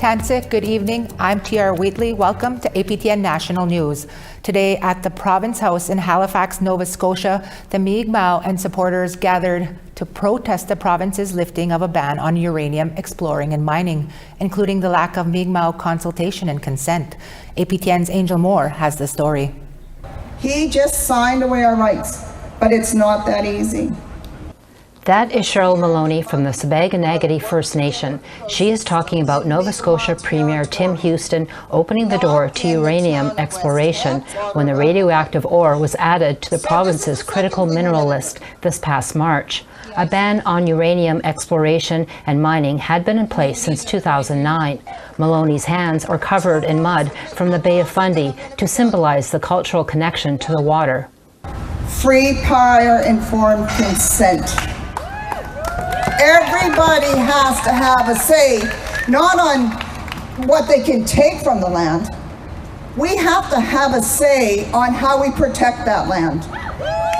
Tansik, good evening. I'm T.R. Wheatley. Welcome to APTN National News. Today at the Province House in Halifax, Nova Scotia, the Mi'kmaq and supporters gathered to protest the province's lifting of a ban on uranium exploring and mining, including the lack of Mi'kmaq consultation and consent. APTN's Angel Moore has the story. He just signed away our rights, but it's not that easy. That is Cheryl Maloney from the Sibäganagati First Nation. She is talking about Nova Scotia Premier Tim Houston opening the door to uranium exploration when the radioactive ore was added to the province's critical mineral list this past March. A ban on uranium exploration and mining had been in place since 2009. Maloney's hands are covered in mud from the Bay of Fundy to symbolize the cultural connection to the water. Free, prior, informed consent. Everybody has to have a say, not on what they can take from the land. We have to have a say on how we protect that land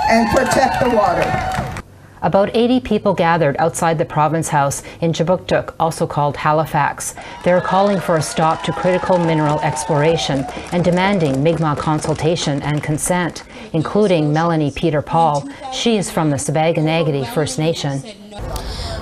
and protect the water. About 80 people gathered outside the Province House in Jabuktuk, also called Halifax. They're calling for a stop to critical mineral exploration and demanding Mi'kmaq consultation and consent, including Melanie Peter-Paul. She is from the Sibäganagati First Nation.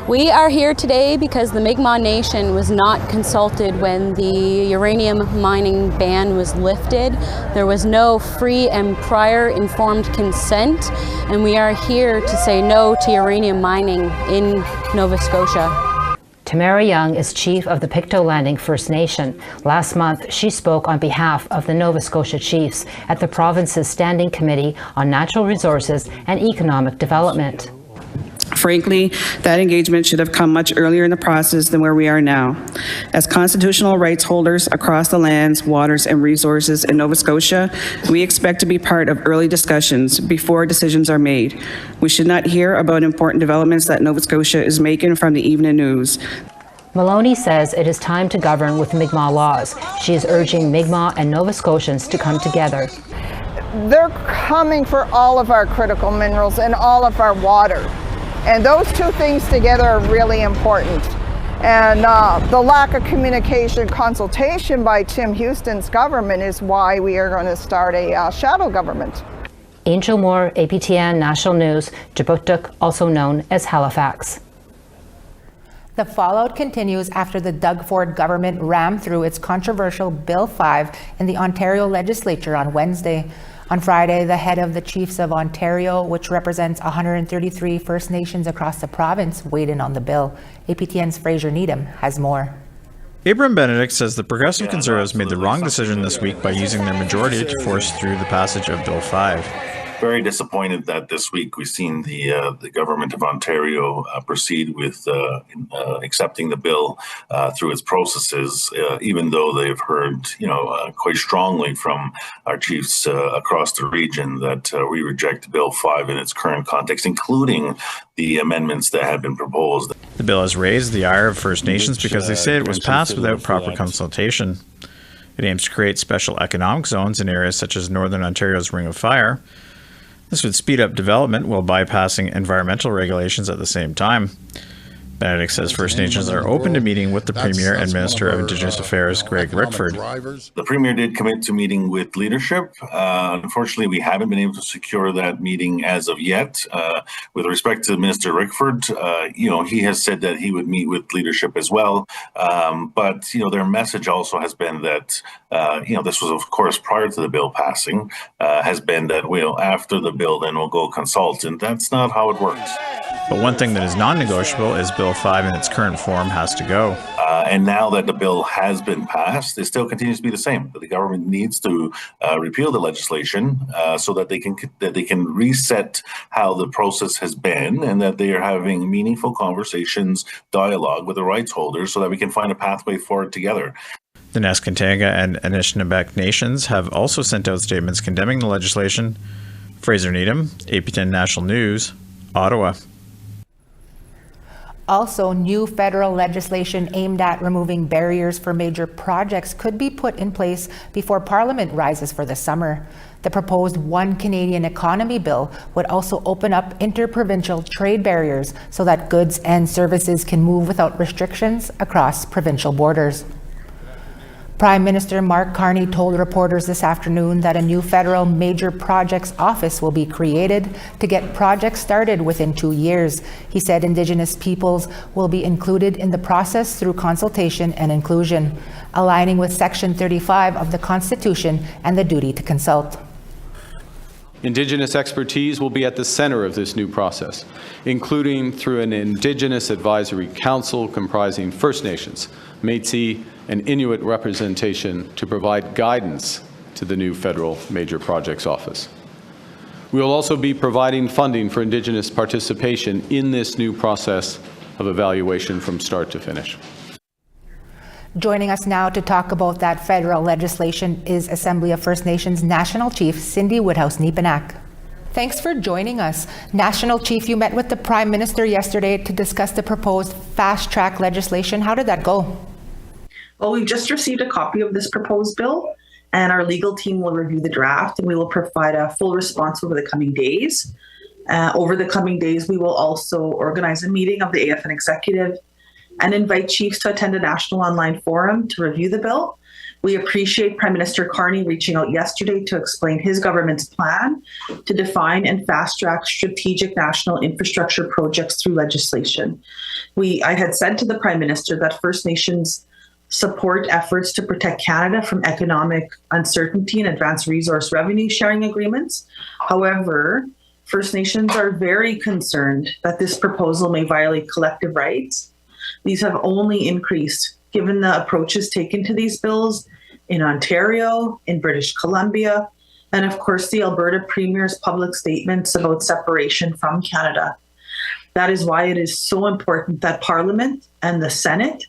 We are here today because the Mi'kmaq Nation was not consulted when the uranium mining ban was lifted. There was no free and prior informed consent, and we are here to say no to uranium mining in Nova Scotia. Tamara Young is chief of the Pictou Landing First Nation. Last month, she spoke on behalf of the Nova Scotia Chiefs at the province's Standing Committee on Natural Resources and Economic Development. Frankly, that engagement should have come much earlier in the process than where we are now. As constitutional rights holders across the lands, waters, and resources in Nova Scotia, we expect to be part of early discussions before decisions are made. We should not hear about important developments that Nova Scotia is making from the evening news. Maloney says it is time to govern with Mi'kmaq laws. She is urging Mi'kmaq and Nova Scotians to come together. They're coming for all of our critical minerals and all of our water. And those two things together are really important. And the lack of communication, consultation by Tim Houston's government is why we are going to start a shadow government. Angel Moore, APTN National News, Jabuktuk, also known as Halifax. The fallout continues after the Doug Ford government rammed through its controversial Bill 5 in the Ontario legislature on Wednesday. On Friday, the head of the Chiefs of Ontario, which represents 133 First Nations across the province, weighed in on the bill. APTN's Fraser Needham has more. Abram Benedict says the Progressive Conservatives made the wrong decision this week by using their majority to force through the passage of Bill 5. Very disappointed that this week we've seen the government of Ontario proceed with accepting the bill through its processes, even though they've heard, quite strongly from our chiefs across the region that we reject Bill 5 in its current context, including the amendments that have been proposed. The bill has raised the ire of First Nations because they say it was passed without proper consultation. It aims to create special economic zones in areas such as Northern Ontario's Ring of Fire. This would speed up development while bypassing environmental regulations at the same time. Benedict says First Nations are open to meeting with the Premier and Minister of Indigenous Affairs, Greg Rickford. The Premier did commit to meeting with leadership. Unfortunately, we haven't been able to secure that meeting as of yet. With respect to Minister Rickford, he has said that he would meet with leadership as well. But their message also has been that, this was, of course, prior to the bill passing, has been that, after the bill, then we'll go consult. And that's not how it works. But one thing that is non-negotiable is Bill 5 in its current form has to go. And now that the bill has been passed, it still continues to be the same. The government needs to repeal the legislation so that they can reset how the process has been, and that they are having meaningful conversations, dialogue with the rights holders, so that we can find a pathway forward together. The Neskantaga and Anishinaabe nations have also sent out statements condemning the legislation. Fraser Needham, APTN National News, Ottawa. Also, new federal legislation aimed at removing barriers for major projects could be put in place before Parliament rises for the summer. The proposed One Canadian Economy bill would also open up interprovincial trade barriers so that goods and services can move without restrictions across provincial borders. Prime Minister Mark Carney told reporters this afternoon that a new federal major projects office will be created to get projects started within 2 years. He said Indigenous peoples will be included in the process through consultation and inclusion, aligning with Section 35 of the Constitution and the duty to consult. Indigenous expertise will be at the center of this new process, including through an Indigenous Advisory Council comprising First Nations, Métis, and Inuit representation to provide guidance to the new Federal Major Projects Office. We will also be providing funding for Indigenous participation in this new process of evaluation from start to finish. Joining us now to talk about that federal legislation is Assembly of First Nations National Chief Cindy Woodhouse-Nepenak. Thanks for joining us. National Chief, you met with the Prime Minister yesterday to discuss the proposed fast-track legislation. How did that go? Well, we've just received a copy of this proposed bill, and our legal team will review the draft, and we will provide a full response over the coming days. Over the coming days, we will also organize a meeting of the AFN Executive and invite chiefs to attend a national online forum to review the bill. We appreciate Prime Minister Carney reaching out yesterday to explain his government's plan to define and fast-track strategic national infrastructure projects through legislation. I had said to the Prime Minister that First Nations support efforts to protect Canada from economic uncertainty and advance resource revenue sharing agreements. However, First Nations are very concerned that this proposal may violate collective rights. These have only increased given the approaches taken to these bills in Ontario, in British Columbia, and of course the Alberta Premier's public statements about separation from Canada. That is why it is so important that Parliament and the Senate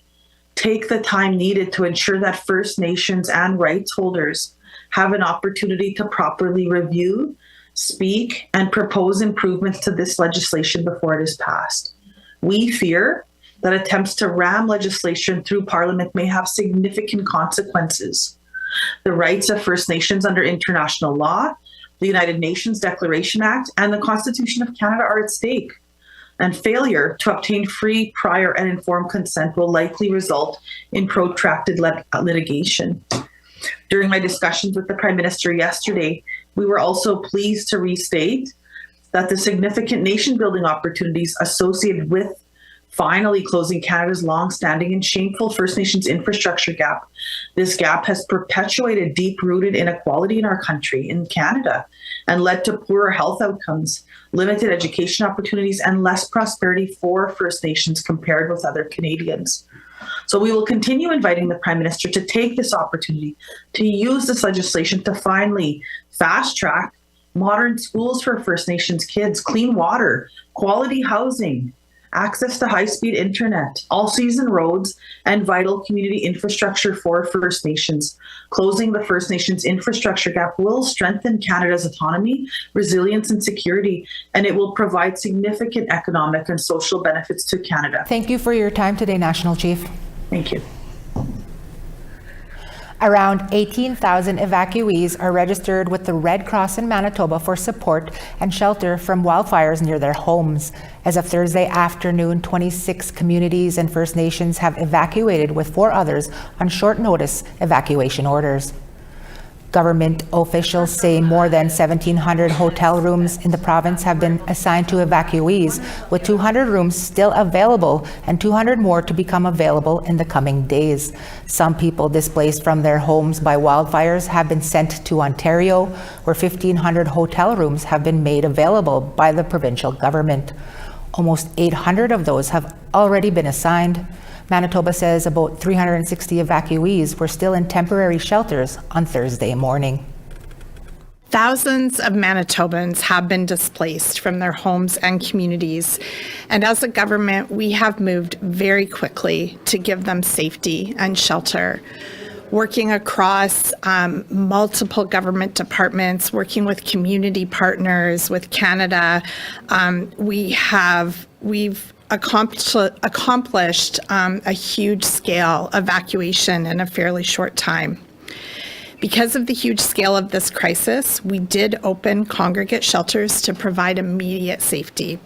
take the time needed to ensure that First Nations and rights holders have an opportunity to properly review, speak, and propose improvements to this legislation before it is passed. We fear that attempts to ram legislation through Parliament may have significant consequences. The rights of First Nations under international law, the United Nations Declaration Act, and the Constitution of Canada are at stake. And failure to obtain free, prior, and informed consent will likely result in protracted litigation. During my discussions with the Prime Minister yesterday, we were also pleased to restate that the significant nation-building opportunities associated with finally closing Canada's long-standing and shameful First Nations infrastructure gap. This gap has perpetuated deep-rooted inequality in our country, in Canada, and led to poorer health outcomes, limited education opportunities, and less prosperity for First Nations compared with other Canadians. So we will continue inviting the Prime Minister to take this opportunity to use this legislation to finally fast-track modern schools for First Nations kids, clean water, quality housing, access to high-speed internet, all-season roads, and vital community infrastructure for First Nations. Closing the First Nations infrastructure gap will strengthen Canada's autonomy, resilience, and security, and it will provide significant economic and social benefits to Canada. Thank you for your time today, National Chief. Thank you. Around 18,000 evacuees are registered with the Red Cross in Manitoba for support and shelter from wildfires near their homes. As of Thursday afternoon, 26 communities and First Nations have evacuated, with 4 others on short notice evacuation orders. Government officials say more than 1,700 hotel rooms in the province have been assigned to evacuees, with 200 rooms still available and 200 more to become available in the coming days. Some people displaced from their homes by wildfires have been sent to Ontario, where 1,500 hotel rooms have been made available by the provincial government. Almost 800 of those have already been assigned. Manitoba says about 360 evacuees were still in temporary shelters on Thursday morning. Thousands of Manitobans have been displaced from their homes and communities, and as a government, we have moved very quickly to give them safety and shelter. Working across multiple government departments, working with community partners, with Canada, we've accomplished a huge scale evacuation in a fairly short time. Because of the huge scale of this crisis, we did open congregate shelters to provide immediate safety.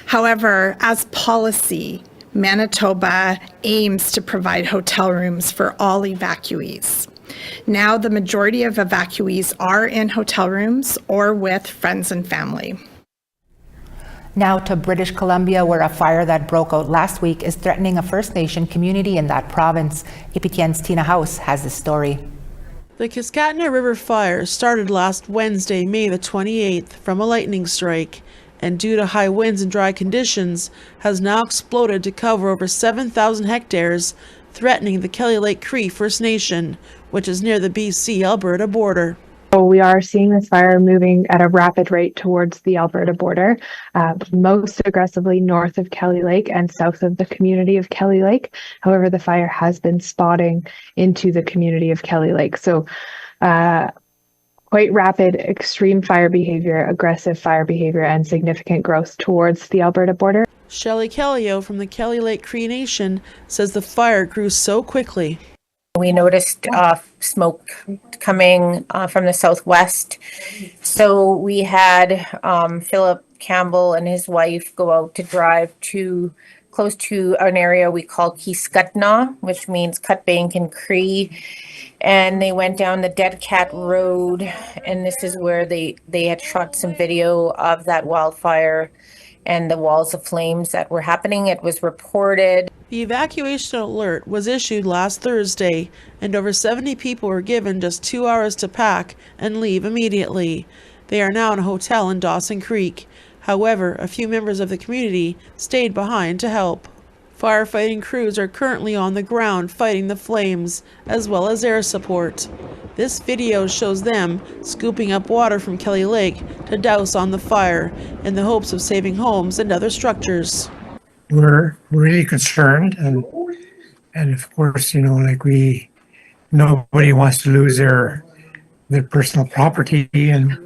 However, as policy, Manitoba aims to provide hotel rooms for all evacuees. Now the majority of evacuees are in hotel rooms or with friends and family. Now to British Columbia, where a fire that broke out last week is threatening a First Nation community in that province. APTN's Tina House has the story. The Kiskatna River fire started last Wednesday, May the 28th, from a lightning strike, and due to high winds and dry conditions, has now exploded to cover over 7,000 hectares, threatening the Kelly Lake Cree First Nation, which is near the BC-Alberta border. So we are seeing this fire moving at a rapid rate towards the Alberta border, most aggressively north of Kelly Lake and south of the community of Kelly Lake. However, the fire has been spotting into the community of Kelly Lake. So quite rapid, extreme fire behavior, aggressive fire behavior, and significant growth towards the Alberta border. Shelley Kellio from the Kelly Lake Cree Nation says the fire grew so quickly. We noticed smoke coming from the southwest. So we had Philip Campbell and his wife go out to drive to close to an area we call Kiskatna, which means cut bank in Cree. And they went down the Dead Cat Road, and this is where they had shot some video of that wildfire and the walls of flames that were happening. It was reported. The evacuation alert was issued last Thursday, and over 70 people were given just 2 hours to pack and leave immediately. They are now in a hotel in Dawson Creek. However, a few members of the community stayed behind to help. Firefighting crews are currently on the ground fighting the flames, as well as air support. This video shows them scooping up water from Kelly Lake to douse on the fire in the hopes of saving homes and other structures. We're really concerned, and of course, nobody wants to lose their personal property, and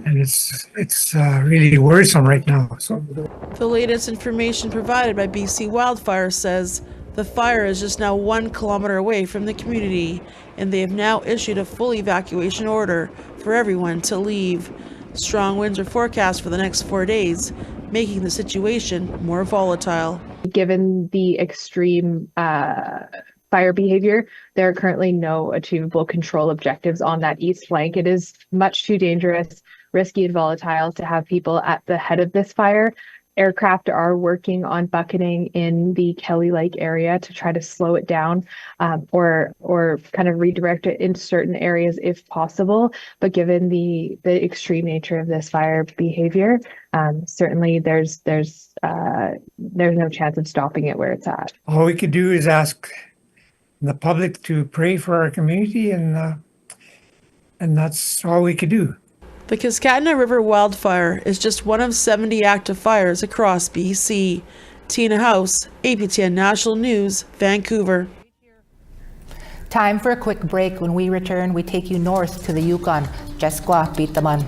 it's really worrisome right now. So the latest information provided by BC Wildfires says the fire is just now 1 kilometer away from the community, and they have now issued a full evacuation order for everyone to leave. Strong winds are forecast for the next 4 days, making the situation more volatile. Given the extreme fire behavior, there are currently no achievable control objectives on that east flank. It is much too dangerous, risky, and volatile to have people at the head of this fire. Aircraft are working on bucketing in the Kelly Lake area to try to slow it down, or kind of redirect it into certain areas if possible. But given the extreme nature of this fire behavior, certainly there's no chance of stopping it where it's at. all we could do is ask the public to pray for our community, and that's all we could do. The Kiskatna River wildfire is just one of 70 active fires across BC. Tina House, APTN National News, Vancouver. Time for a quick break. When we return, we take you north to the Yukon. Jeskwa Bitaman.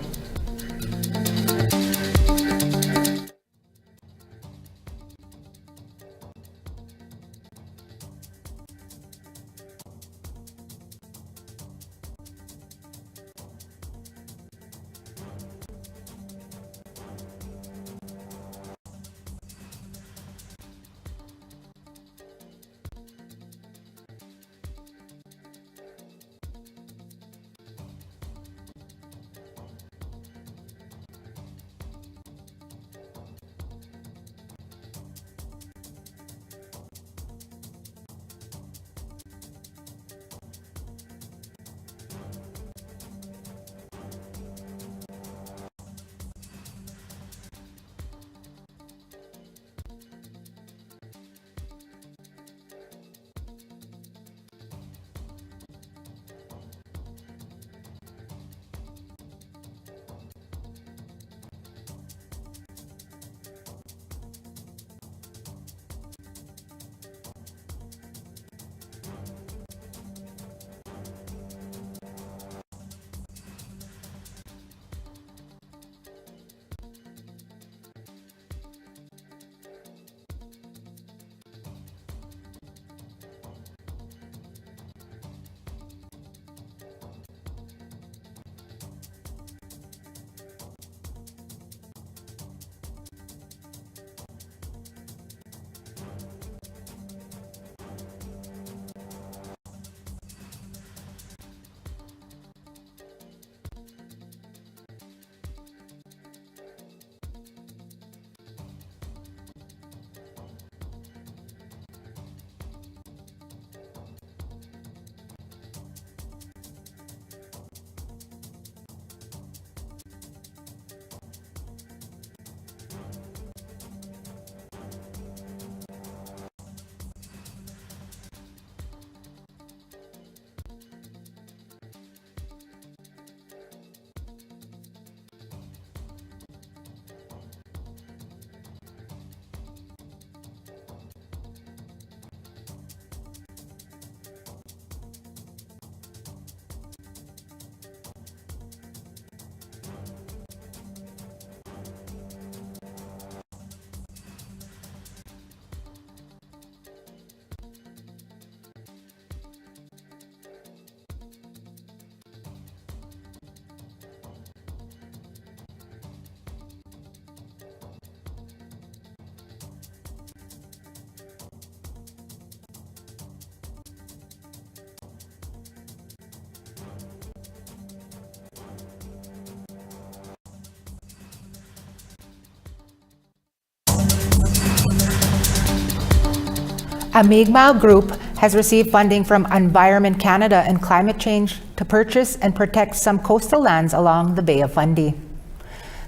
A Mi'kmaq group has received funding from Environment Canada and Climate Change to purchase and protect some coastal lands along the Bay of Fundy.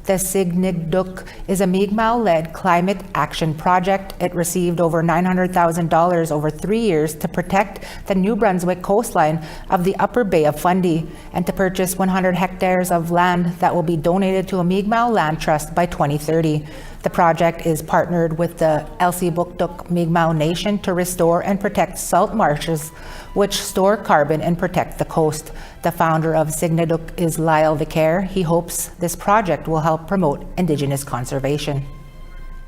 The Signigduk is a Mi'kmaq-led climate action project. It received over $900,000 over 3 years to protect the New Brunswick coastline of the Upper Bay of Fundy and to purchase 100 hectares of land that will be donated to a Mi'kmaq land trust by 2030. The project is partnered with the Elsipogtog Mi'kmaq Nation to restore and protect salt marshes, which store carbon and protect the coast. The founder of Signigduk is Lyle Vicaire. He hopes this project will help promote Indigenous conservation.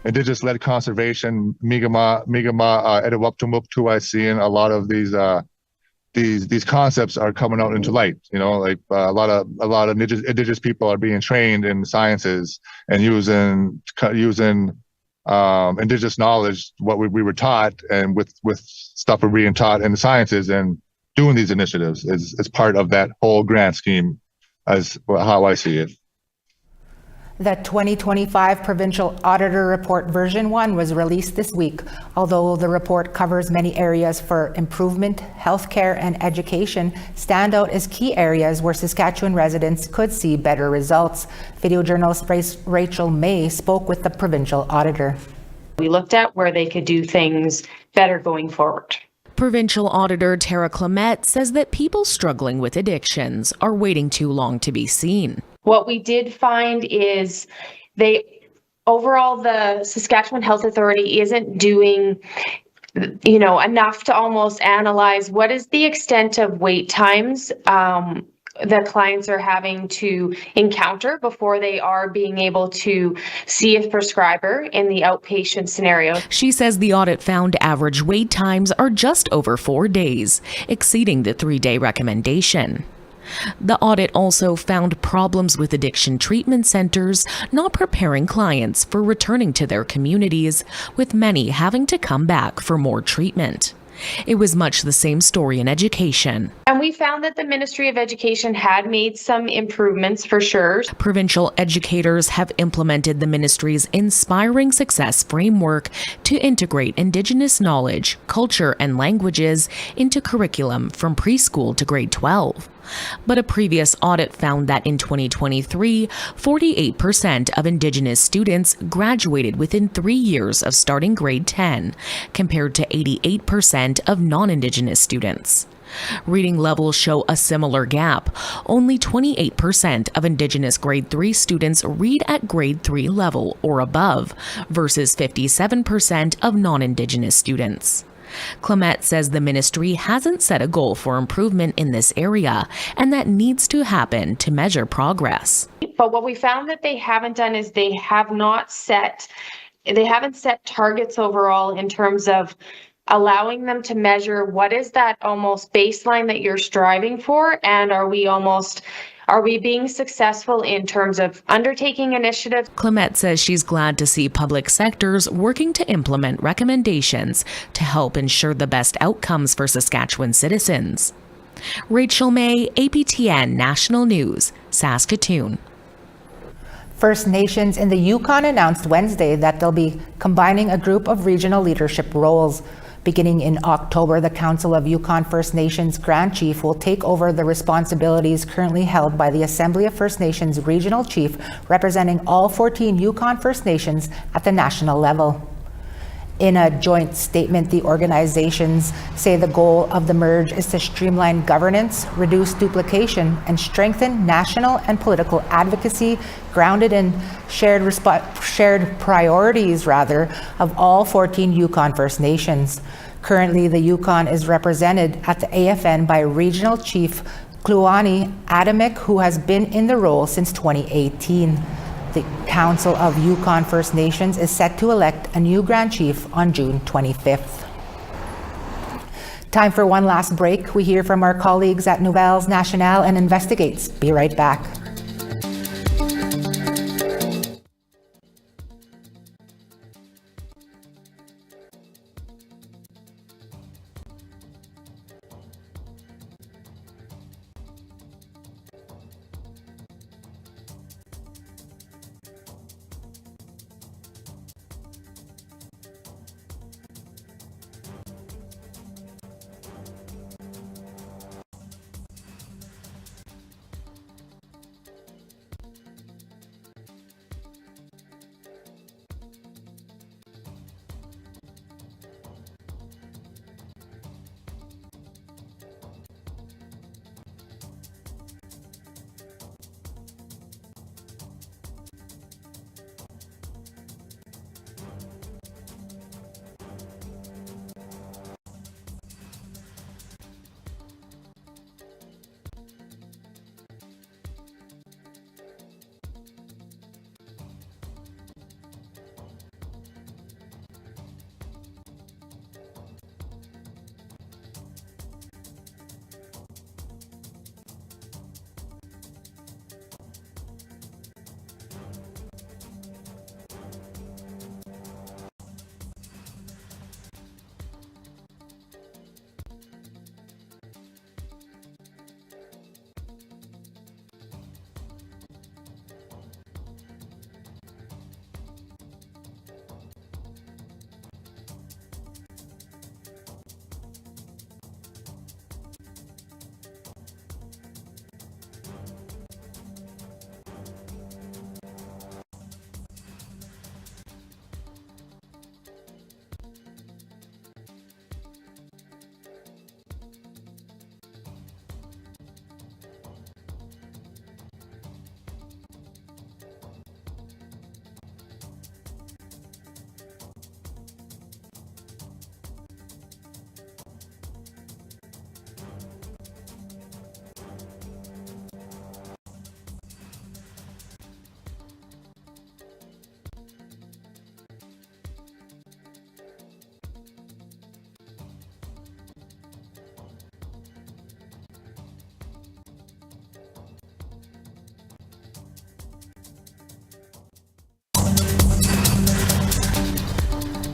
Indigenous-led conservation, Mi'kmaq, Edawaptumuk, Tuwaisean, a lot of these concepts are coming out into light. You know, like a lot of indigenous people are being trained in sciences and using indigenous knowledge, what we were taught, and with stuff we're being taught in the sciences, and doing these initiatives is part of that whole grand scheme, as how I see it. The 2025 Provincial Auditor Report version 1 was released this week. Although the report covers many areas for improvement, healthcare and education stand out as key areas where Saskatchewan residents could see better results. Video journalist Rachel May spoke with the Provincial Auditor. We looked at where they could do things better going forward. Provincial Auditor Tara Clement says that people struggling with addictions are waiting too long to be seen. What we did find is the Saskatchewan Health Authority isn't doing, enough to almost analyze what is the extent of wait times that clients are having to encounter before they are being able to see a prescriber in the outpatient scenario. She says the audit found average wait times are just over 4 days, exceeding the 3-day recommendation. The audit also found problems with addiction treatment centers not preparing clients for returning to their communities, with many having to come back for more treatment. It was much the same story in education. And we found that the Ministry of Education had made some improvements for sure. Provincial educators have implemented the ministry's Inspiring Success framework to integrate Indigenous knowledge, culture, and languages into curriculum from preschool to grade 12. But a previous audit found that in 2023, 48% of Indigenous students graduated within 3 years of starting grade 10, compared to 88% of non-Indigenous students. Reading levels show a similar gap. Only 28% of Indigenous grade 3 students read at grade 3 level or above, versus 57% of non-Indigenous students. Clement says the ministry hasn't set a goal for improvement in this area, and that needs to happen to measure progress. But what we found that they haven't done is they haven't set targets overall in terms of allowing them to measure what is that almost baseline that you're striving for, and are we being successful in terms of undertaking initiatives? Clement says she's glad to see public sectors working to implement recommendations to help ensure the best outcomes for Saskatchewan citizens. Rachel May, APTN National News, Saskatoon. First Nations in the Yukon announced Wednesday that they'll be combining a group of regional leadership roles. Beginning in October, the Council of Yukon First Nations Grand Chief will take over the responsibilities currently held by the Assembly of First Nations Regional Chief, representing all 14 Yukon First Nations at the national level. In a joint statement, the organizations say the goal of the merge is to streamline governance, reduce duplication, and strengthen national and political advocacy grounded in shared priorities of all 14 Yukon First Nations. Currently, the Yukon is represented at the AFN by Regional Chief Kluani Adamek, who has been in the role since 2018. The Council of Yukon First Nations is set to elect a new Grand Chief on June 25th. Time for one last break. We hear from our colleagues at Nouvelles National and Investigates. Be right back.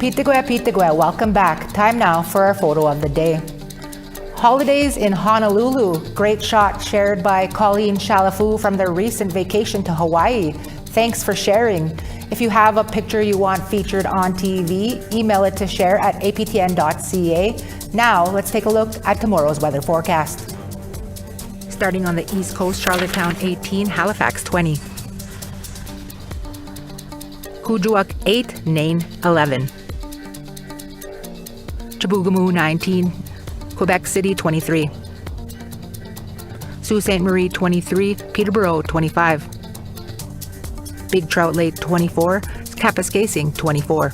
Pitigwe, welcome back. Time now for our photo of the day. Holidays in Honolulu. Great shot shared by Colleen Shalafu from their recent vacation to Hawaii. Thanks for sharing. If you have a picture you want featured on TV, email it to share@aptn.ca. Now, let's take a look at tomorrow's weather forecast. Starting on the East Coast, Charlottetown 18, Halifax 20. Kuujjuaq 8, Nain 11. Chibougamau 19, Quebec City 23. Sault Ste. Marie 23, Peterborough 25. Big Trout Lake 24, Kapuskasing 24.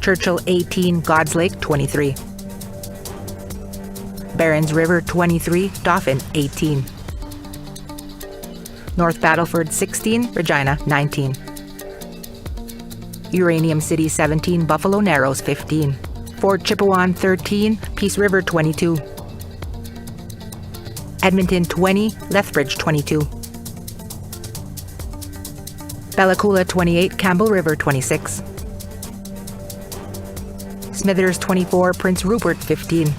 Churchill 18, God's Lake 23. Barons River 23, Dauphin 18. North Battleford 16, Regina 19. Uranium City 17, Buffalo Narrows 15. Fort Chipewyan 13, Peace River 22. Edmonton 20, Lethbridge 22. Bella Coola 28, Campbell River 26. Smithers 24, Prince Rupert 15.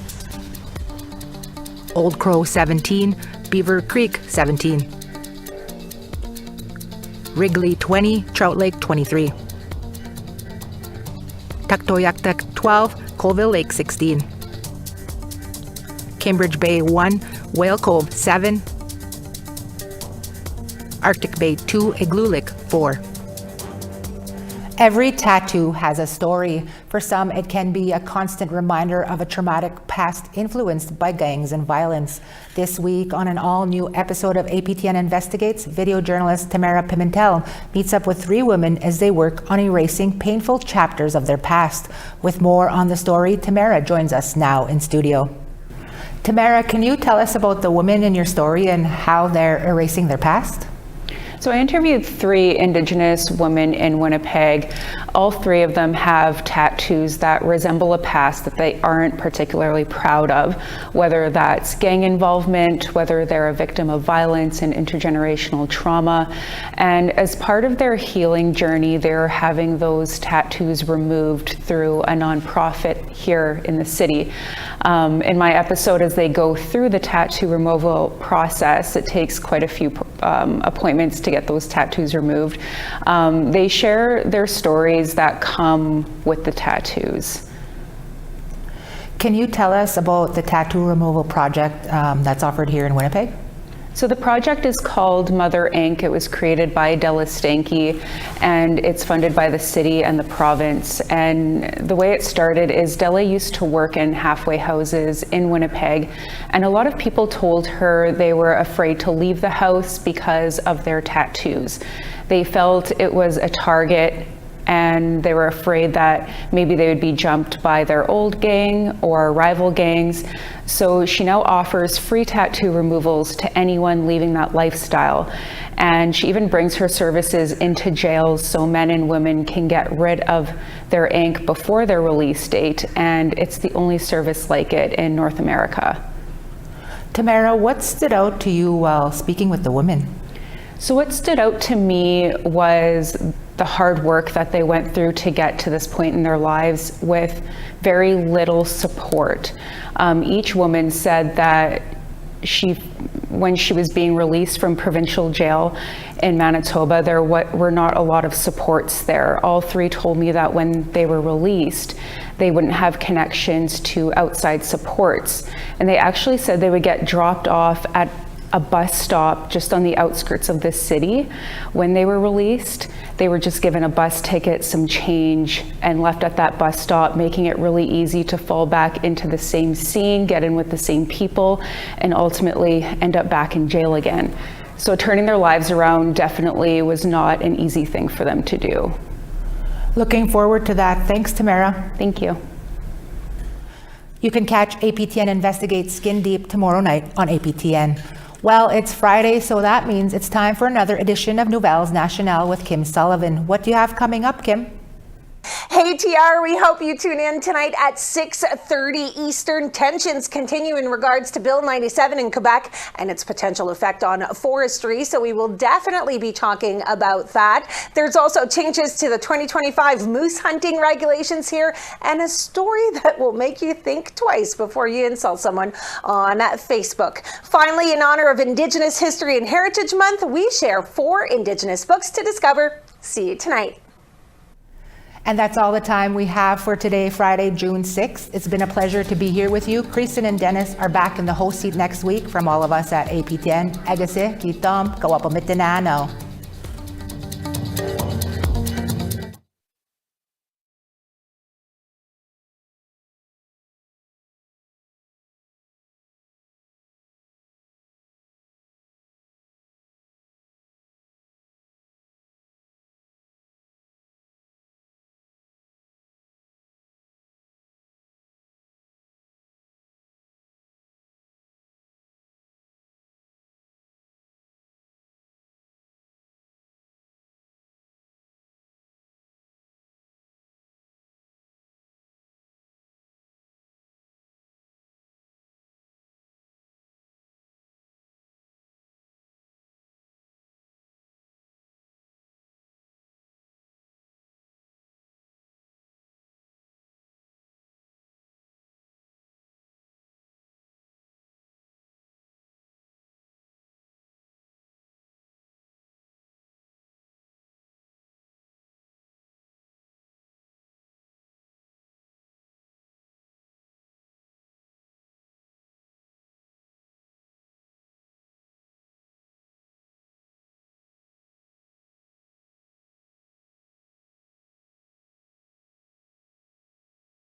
Old Crow 17, Beaver Creek 17. Wrigley 20, Trout Lake 23. Tuktoyaktuk 12, Colville Lake 16. Cambridge Bay 1, Whale Cove 7. Arctic Bay 2, Igloolik 4. Every tattoo has a story. For some, it can be a constant reminder of a traumatic past influenced by gangs and violence. This week, on an all-new episode of APTN Investigates, video journalist Tamara Pimentel meets up with 3 women as they work on erasing painful chapters of their past. With more on the story, Tamara joins us now in studio. Tamara, can you tell us about the women in your story and how they're erasing their past? So I interviewed 3 Indigenous women in Winnipeg. All 3 of them have tattoos that resemble a past that they aren't particularly proud of, whether that's gang involvement, whether they're a victim of violence and intergenerational trauma. And as part of their healing journey, they're having those tattoos removed through a nonprofit here in the city. In my episode, as they go through the tattoo removal process, it takes quite a few appointments to get those tattoos removed. They share their stories that come with the tattoos. Can you tell us about the tattoo removal project that's offered here in Winnipeg? So the project is called Mother Inc. It was created by Della Stanky, and it's funded by the city and the province. And the way it started is Della used to work in halfway houses in Winnipeg, and a lot of people told her they were afraid to leave the house because of their tattoos. They felt it was a target, and they were afraid that maybe they would be jumped by their old gang or rival gangs. So she now offers free tattoo removals to anyone leaving that lifestyle. And she even brings her services into jails so men and women can get rid of their ink before their release date. And it's the only service like it in North America. Tamara, what stood out to you while speaking with the women? So what stood out to me was the hard work that they went through to get to this point in their lives with very little support. Each woman said that when she was being released from Provincial jail in Manitoba, there were not a lot of supports there. All 3 told me that when they were released, they wouldn't have connections to outside supports. And they actually said they would get dropped off at a bus stop just on the outskirts of this city. When they were released, they were just given a bus ticket, some change, and left at that bus stop, making it really easy to fall back into the same scene, get in with the same people, and ultimately end up back in jail again. So turning their lives around definitely was not an easy thing for them to do. Looking forward to that. Thanks, Tamara. Thank you. You can catch APTN Investigates Skin Deep tomorrow night on APTN. Well, it's Friday, so that means it's time for another edition of Nouvelles Nationales with Kim Sullivan. What do you have coming up, Kim? Hey TR, we hope you tune in tonight at 6:30 Eastern. Tensions continue in regards to Bill 97 in Quebec and its potential effect on forestry, so we will definitely be talking about that. There's also changes to the 2025 moose hunting regulations here and a story that will make you think twice before you insult someone on Facebook. Finally, in honor of Indigenous History and Heritage Month, we share 4 Indigenous books to discover. See you tonight. And that's all the time we have for today, Friday, June 6th. It's been a pleasure to be here with you. Kristen and Dennis are back in the host seat next week. From all of us at APTN, Egase, Kitom, Kawapamittinano.